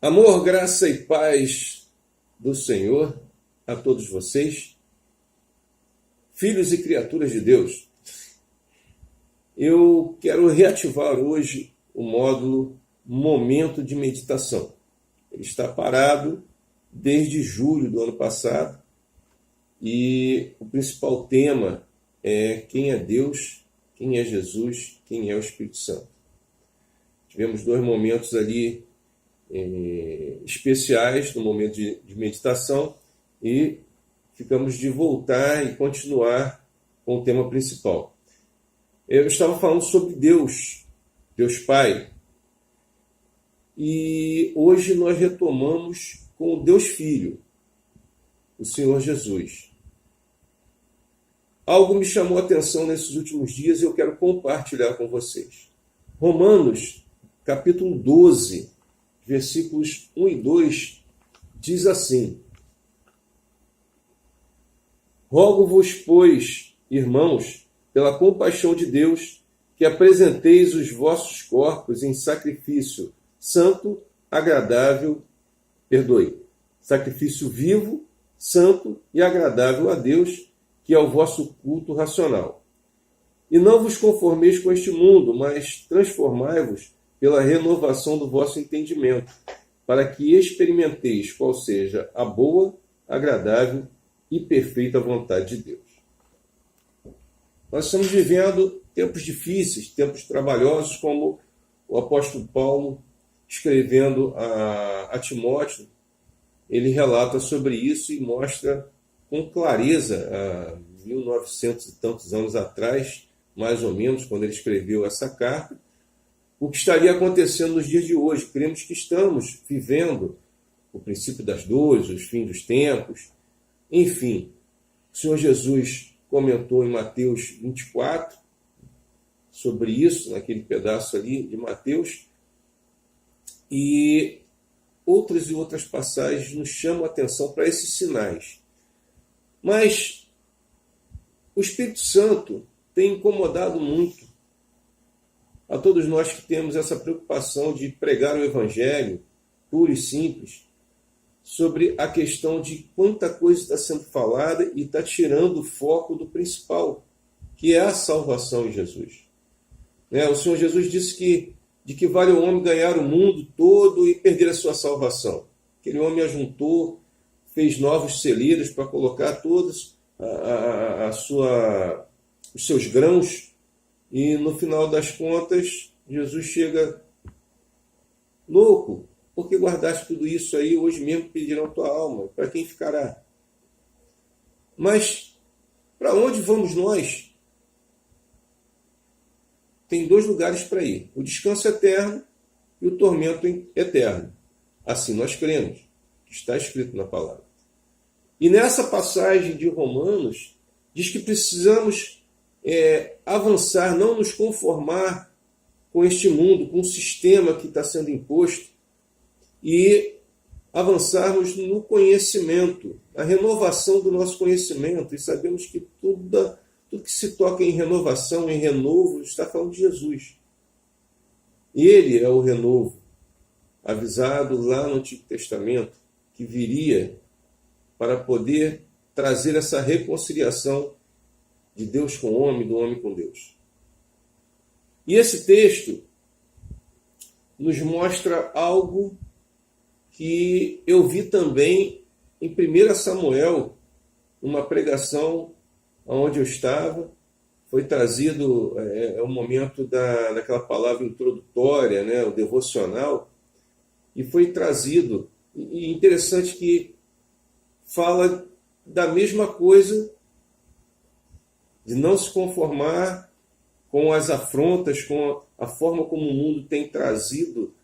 Amor, graça e paz do Senhor a todos vocês, filhos e criaturas de Deus. Eu quero reativar hoje o módulo Momento de Meditação. Ele está parado desde julho do ano passado e o principal tema é quem é Deus, quem é Jesus, quem é o Espírito Santo. Tivemos 2 momentos ali especiais no momento de meditação e ficamos de voltar e continuar com o tema principal. Eu estava falando sobre Deus, Deus Pai, e hoje nós retomamos com o Deus Filho, o Senhor Jesus. Algo me chamou a atenção nesses últimos dias e eu quero compartilhar com vocês. Romanos, capítulo 12, versículos 1 e 2, diz assim: Rogo-vos, pois, irmãos, pela compaixão de Deus, que apresenteis os vossos corpos em sacrifício santo, agradável, sacrifício vivo, santo e agradável a Deus, que é o vosso culto racional. E não vos conformeis com este mundo, mas transformai-vos pela renovação do vosso entendimento, para que experimenteis qual seja a boa, agradável e perfeita vontade de Deus. Nós estamos vivendo tempos difíceis, tempos trabalhosos, como o apóstolo Paulo, escrevendo a Timóteo, ele relata sobre isso e mostra com clareza, há 1900 e tantos anos atrás, mais ou menos, quando ele escreveu essa carta, o que estaria acontecendo nos dias de hoje. Cremos que estamos vivendo o princípio das dores, os fins dos tempos. Enfim, o Senhor Jesus comentou em Mateus 24 sobre isso, naquele pedaço ali de Mateus, e outras passagens nos chamam a atenção para esses sinais. Mas o Espírito Santo tem incomodado muito a todos nós que temos essa preocupação de pregar o Evangelho puro e simples, sobre a questão de quanta coisa está sendo falada e está tirando o foco do principal, que é a salvação em Jesus. O Senhor Jesus disse de que vale o homem ganhar o mundo todo e perder a sua salvação. Aquele homem ajuntou, fez novos celeiros para colocar todos os seus grãos, e no final das contas, Jesus chega: louco, por que guardaste tudo isso aí? Hoje mesmo pedirão tua alma, para quem ficará? Mas para onde vamos nós? Tem 2 lugares para ir: o descanso eterno e o tormento eterno. Assim nós cremos, que está escrito na palavra. E nessa passagem de Romanos, diz que precisamos avançar, não nos conformar com este mundo, com o sistema que está sendo imposto, e avançarmos no conhecimento, na renovação do nosso conhecimento. E sabemos que tudo que se toca em renovação, em renovo, está falando de Jesus. Ele é o renovo, avisado lá no Antigo Testamento, que viria para poder trazer essa reconciliação de Deus com o homem, do homem com Deus. E esse texto nos mostra algo que eu vi também em 1 Samuel, uma pregação onde eu estava. Foi trazido o momento daquela palavra introdutória, o devocional, e foi trazido, e interessante que fala da mesma coisa, de não se conformar com as afrontas, com a forma como o mundo tem trazido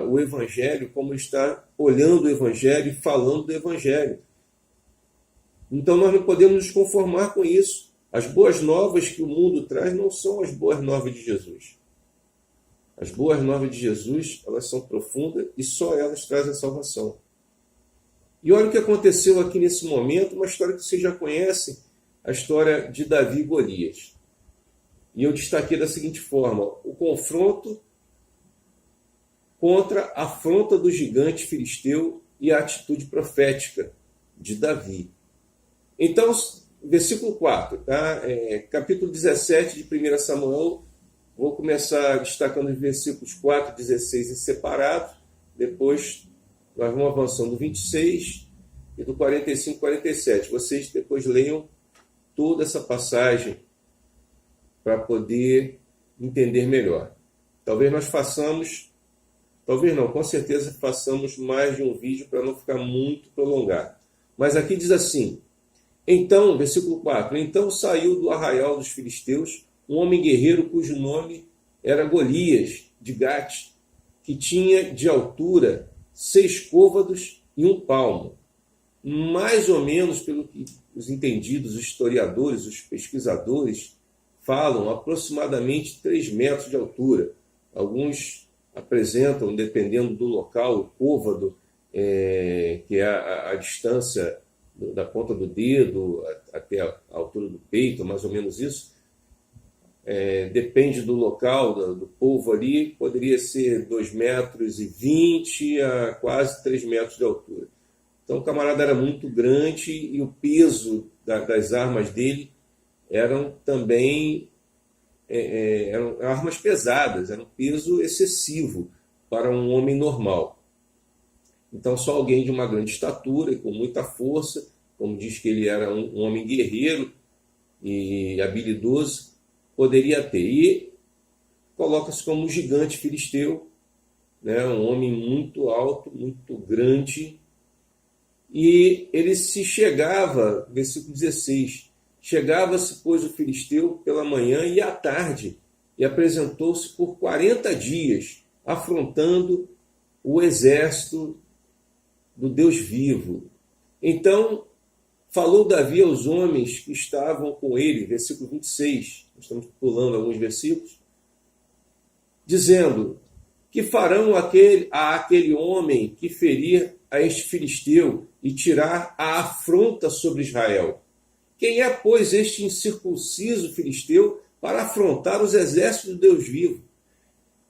o Evangelho, como está olhando o Evangelho e falando do Evangelho. Então nós não podemos nos conformar com isso. As boas novas que o mundo traz não são as boas novas de Jesus. As boas novas de Jesus, elas são profundas e só elas trazem a salvação. E olha o que aconteceu aqui nesse momento, uma história que vocês já conhecem, a história de Davi e Golias. E eu destaquei da seguinte forma: o confronto contra a afronta do gigante filisteu e a atitude profética de Davi. Então, versículo 4, tá? Capítulo 17 de 1 Samuel, vou começar destacando os versículos 4 e 16 em separado, depois nós vamos avançando do 26 e do 45 e 47. Vocês depois leiam toda essa passagem para poder entender melhor. Talvez nós façamos, talvez não, com certeza façamos mais de um vídeo para não ficar muito prolongado. Mas aqui diz assim, então, versículo 4, então saiu do arraial dos filisteus um homem guerreiro cujo nome era Golias, de Gate, que tinha de altura 6 côvados e 1 palmo. Mais ou menos, pelo que os entendidos, os historiadores, os pesquisadores falam, aproximadamente 3 metros de altura. Alguns apresentam, dependendo do local, o côvado, que é a distância da ponta do dedo até a altura do peito, mais ou menos isso. Depende do local, do povo ali, poderia ser 2,20 metros a quase 3 metros de altura. Então o camarada era muito grande e o peso das armas dele eram também eram armas pesadas, era um peso excessivo para um homem normal. Então só alguém de uma grande estatura e com muita força, como diz que ele era um homem guerreiro e habilidoso, poderia ter. E coloca-se como um gigante filisteu, né? Um homem muito alto, muito grande. E ele se chegava, versículo 16, chegava-se, pois, o filisteu pela manhã e à tarde, e apresentou-se por 40 dias, afrontando o exército do Deus vivo. Então, falou Davi aos homens que estavam com ele, versículo 26, estamos pulando alguns versículos, dizendo, que farão a aquele homem que ferir a este filisteu e tirar a afronta sobre Israel? Quem é, pois, este incircunciso filisteu para afrontar os exércitos do Deus vivo?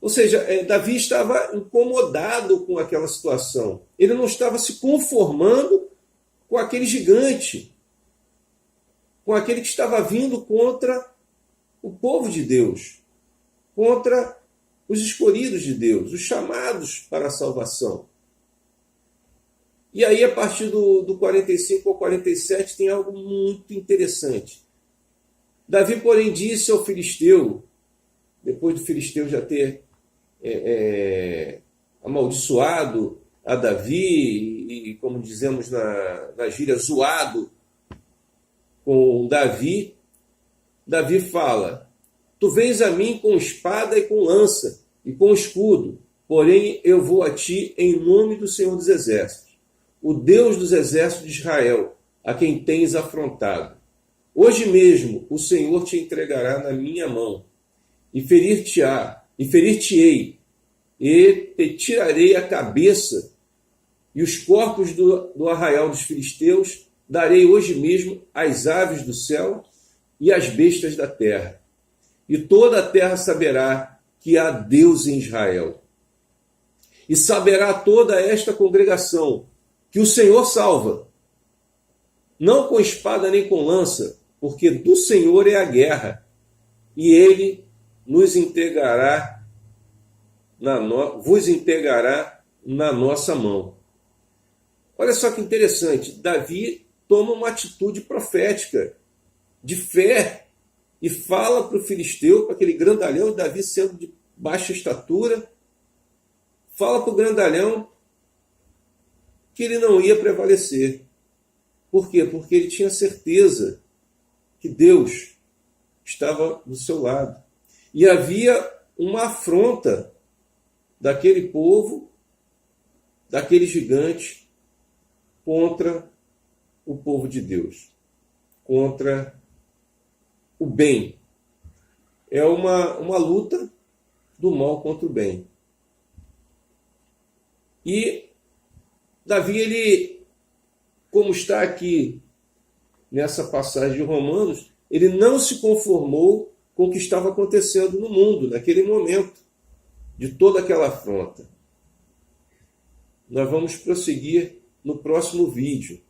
Ou seja, Davi estava incomodado com aquela situação. Ele não estava se conformando com aquele gigante, com aquele que estava vindo contra o povo de Deus, contra os escolhidos de Deus, os chamados para a salvação. E aí, a partir do 45 ao 47, tem algo muito interessante. Davi, porém, disse ao filisteu, depois do filisteu já ter amaldiçoado a Davi, e como dizemos na gíria, zoado com Davi, Davi fala, tu vens a mim com espada e com lança e com escudo, porém eu vou a ti em nome do Senhor dos Exércitos, o Deus dos exércitos de Israel, a quem tens afrontado. Hoje mesmo o Senhor te entregará na minha mão, e ferir-te-ei, e te tirarei a cabeça, e os corpos do arraial dos filisteus darei hoje mesmo às aves do céu e às bestas da terra. E toda a terra saberá que há Deus em Israel. E saberá toda esta congregação que o Senhor salva, não com espada nem com lança, porque do Senhor é a guerra, e ele vos entregará na nossa mão. Olha só que interessante, Davi toma uma atitude profética, de fé, e fala para o filisteu, para aquele grandalhão, Davi sendo de baixa estatura, fala para o grandalhão que ele não ia prevalecer. Por quê? Porque ele tinha certeza que Deus estava do seu lado. E havia uma afronta daquele povo, daquele gigante, contra o povo de Deus, contra o bem. É uma luta do mal contra o bem. E Davi, ele, como está aqui nessa passagem de Romanos, ele não se conformou com o que estava acontecendo no mundo, naquele momento, de toda aquela afronta. nós vamos prosseguir no próximo vídeo,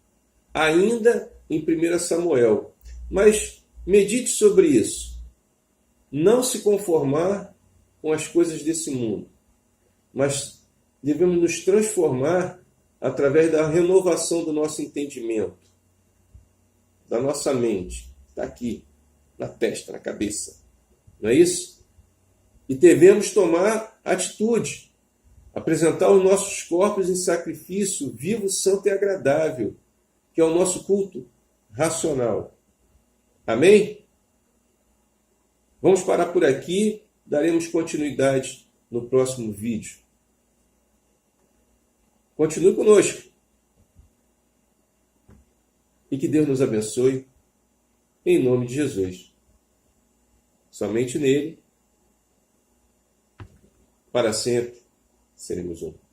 ainda em 1 Samuel. Mas medite sobre isso. Não se conformar com as coisas desse mundo, mas devemos nos transformar através da renovação do nosso entendimento, da nossa mente. Está aqui, na testa, na cabeça. Não é isso? E devemos tomar atitude, apresentar os nossos corpos em sacrifício vivo, santo e agradável, que é o nosso culto racional. Amém? Vamos parar por aqui, daremos continuidade no próximo vídeo. Continue conosco. E que Deus nos abençoe, em nome de Jesus. Somente nele, para sempre, seremos um.